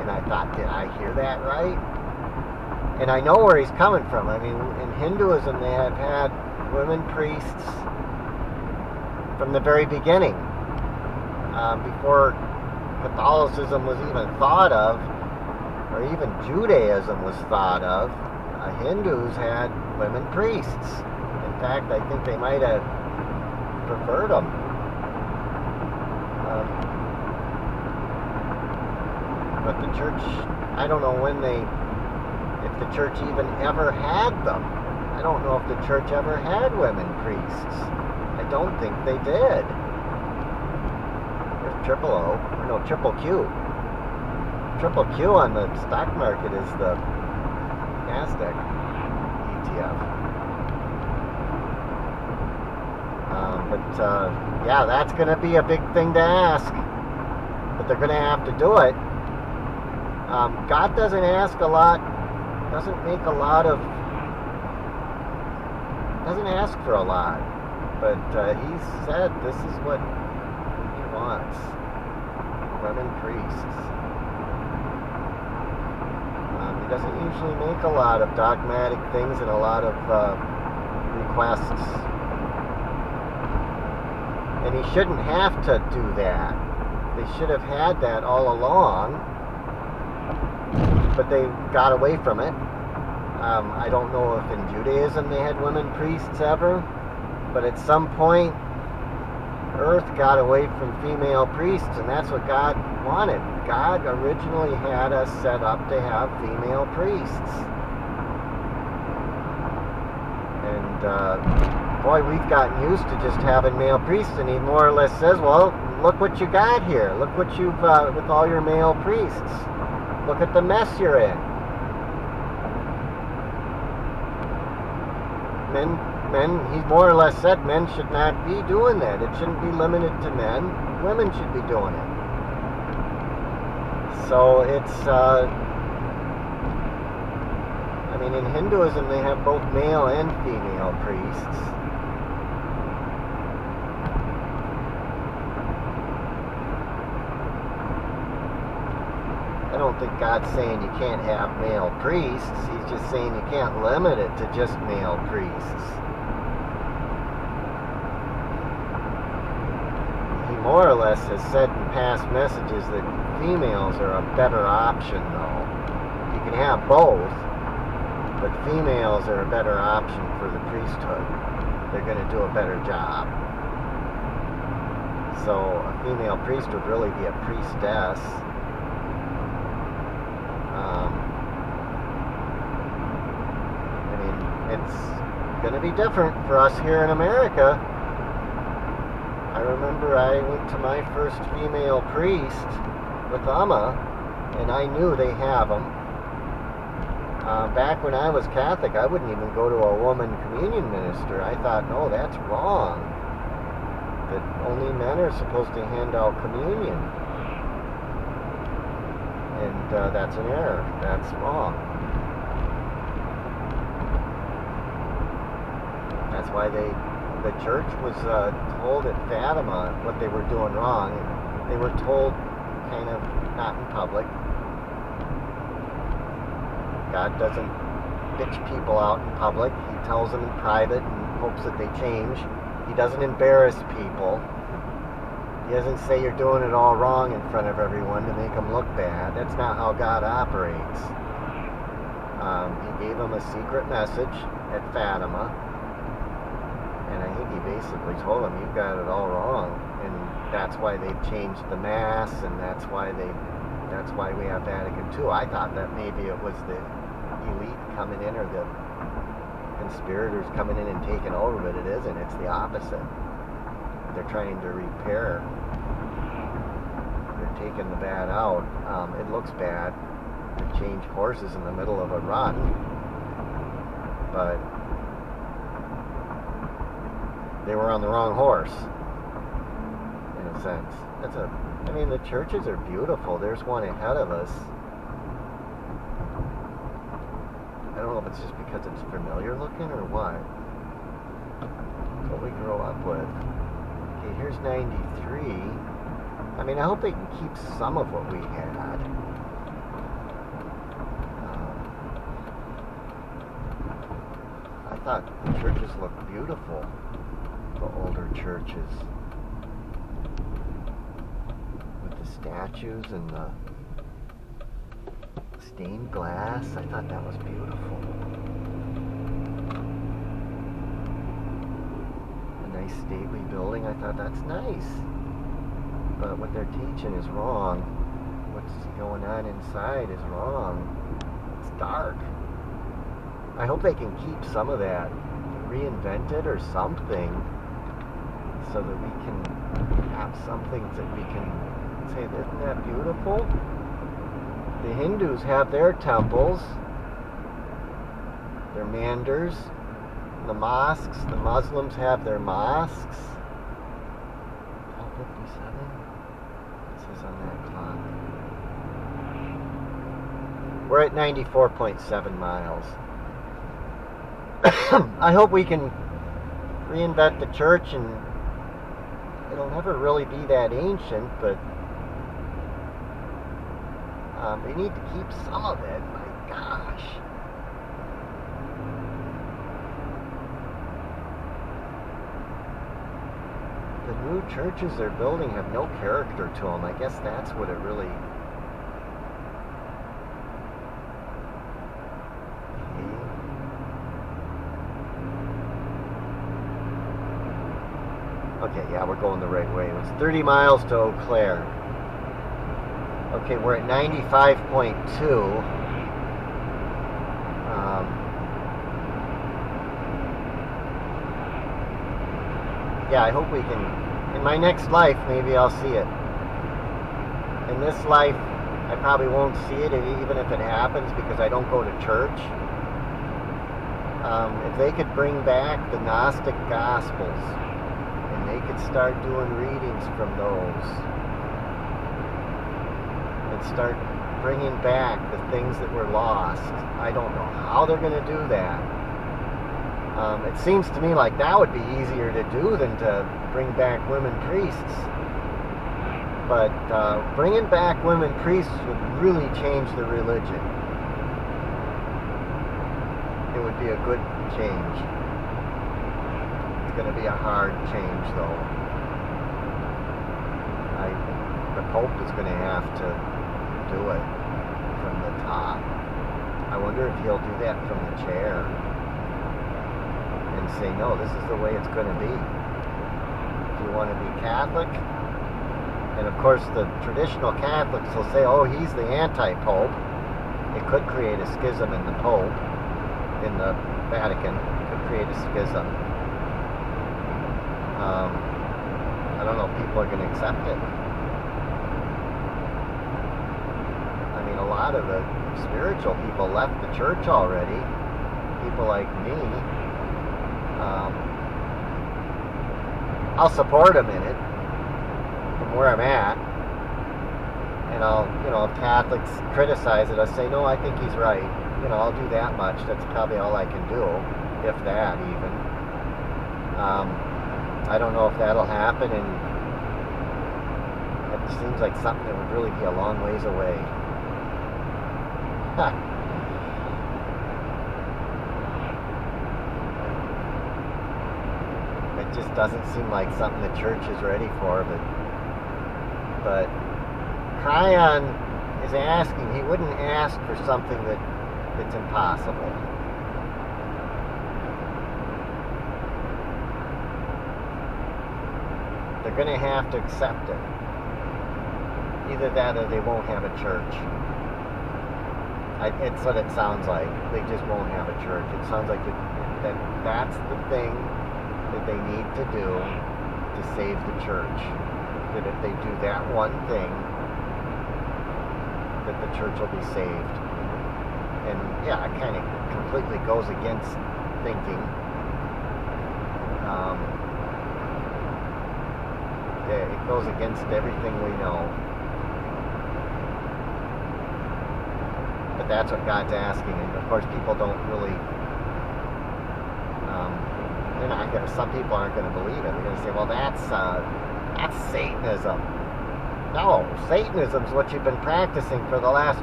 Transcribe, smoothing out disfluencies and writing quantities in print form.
And I thought, did I hear that right? And I know where he's coming from. I mean, in Hinduism, they have had women priests from the very beginning. Before Catholicism was even thought of, or even Judaism was thought of, Hindus had women priests. In fact, I think they might have preferred them. But the church, I don't know if the church even ever had them. I don't know if the church ever had women priests. I don't think they did. There's Triple O, or no, Triple Q. Triple Q on the stock market is the Nasdaq ETF. Yeah, that's going to be a big thing to ask. But they're going to have to do it. God doesn't ask a lot, doesn't ask for a lot. But he said this is what he wants. Women priests. He doesn't usually make a lot of dogmatic things and a lot of requests. And he shouldn't have to do that. They should have had that all along, but they got away from it. I don't know if in Judaism they had women priests ever, but at some point, Earth got away from female priests, and that's what God wanted. God originally had us set up to have female priests. And boy, we've gotten used to just having male priests, and he more or less says, well, look what you got here. Look what you've with all your male priests. Look at the mess you're in. Men, he more or less said men should not be doing that. It shouldn't be limited to men. Women should be doing it. So it's, I mean, in Hinduism they have both male and female priests. I don't think God's saying you can't have male priests. He's just saying you can't limit it to just male priests. He more or less has said in past messages that females are a better option, though. You can have both, but females are a better option for the priesthood. They're going to do a better job. So a female priest would really be a priestess. It's going to be different for us here in America. I remember I went to my first female priest with Amma, and I knew they have them. Back when I was Catholic, I wouldn't even go to a woman communion minister. I thought, no, that's wrong. That only men are supposed to hand out communion. And that's an error. That's wrong. That's why the church was told at Fatima what they were doing wrong. They were told kind of not in public. God doesn't bitch people out in public. He tells them in private and hopes that they change. He doesn't embarrass people. He doesn't say you're doing it all wrong in front of everyone to make them look bad. That's not how God operates. He gave them a secret message at Fatima. And I think he basically told them, you've got it all wrong. And that's why they've changed the Mass, and that's why we have Vatican II. I thought that maybe it was the elite coming in or the conspirators coming in and taking over, but it isn't. It's the opposite. They're trying to repair. They're taking the bad out. It looks bad to change horses in the middle of a run, but they were on the wrong horse, in a sense. I mean, the churches are beautiful. There's one ahead of us. I don't know if it's just because it's familiar looking or what. What we grew up with. Okay, here's 93. I mean, I hope they can keep some of what we had. thought the churches looked beautiful, the older churches, with the statues and the stained glass. I thought that was beautiful. A nice stately building. I thought that's nice. But what they're teaching is wrong. What's going on inside is wrong. It's dark. I hope they can keep some of that, reinvent it or something, so that we can have something that we can say, isn't that beautiful? The Hindus have their temples, their mandirs, the mosques. The Muslims have their mosques. 12:57? It says on that clock. We're at 94.7 miles. I hope we can reinvent the church, and it'll never really be that ancient, but they need to keep some of it. My gosh. The new churches they're building have no character to them. I guess that's what it really... Okay, yeah, we're going the right way. It was 30 miles to Eau Claire. Okay, we're at 95.2. Yeah, I hope we can... In my next life, maybe I'll see it. In this life, I probably won't see it, even if it happens, because I don't go to church. If they could bring back the Gnostic Gospels, and they could start doing readings from those, and start bringing back the things that were lost. I don't know how they're going to do that. It seems to me like that would be easier to do than to bring back women priests. But bringing back women priests would really change the religion. It would be a good change. It's going to be a hard change, though. The Pope is going to have to do it from the top. I wonder if he'll do that from the chair and say, no, this is the way it's going to be. If you want to be Catholic, and of course the traditional Catholics will say, oh, he's the anti-Pope. It could create a schism in the Pope, in the Vatican. It could create a schism. I don't know if people are going to accept it. I mean, a lot of the spiritual people left the church already. People like me. I'll support them in it from where I'm at. And I'll, if Catholics criticize it, I'll say, no, I think he's right. I'll do that much. That's probably all I can do, if that even. I don't know if that'll happen, and it seems like something that would really be a long ways away. It just doesn't seem like something the church is ready for, but Cryon is asking. He wouldn't ask for something that's impossible. They're going to have to accept it. Either that or they won't have a church. It's what it sounds like. They just won't have a church. It sounds like that's the thing that they need to do to save the church. That if they do that one thing, that the church will be saved. And yeah, it kind of completely goes against thinking. It goes against everything we know. But that's what God's asking. And of course, people don't really, they're not going to, some people aren't going to believe it. They're going to say, well, that's Satanism. No, Satanism is what you've been practicing for the last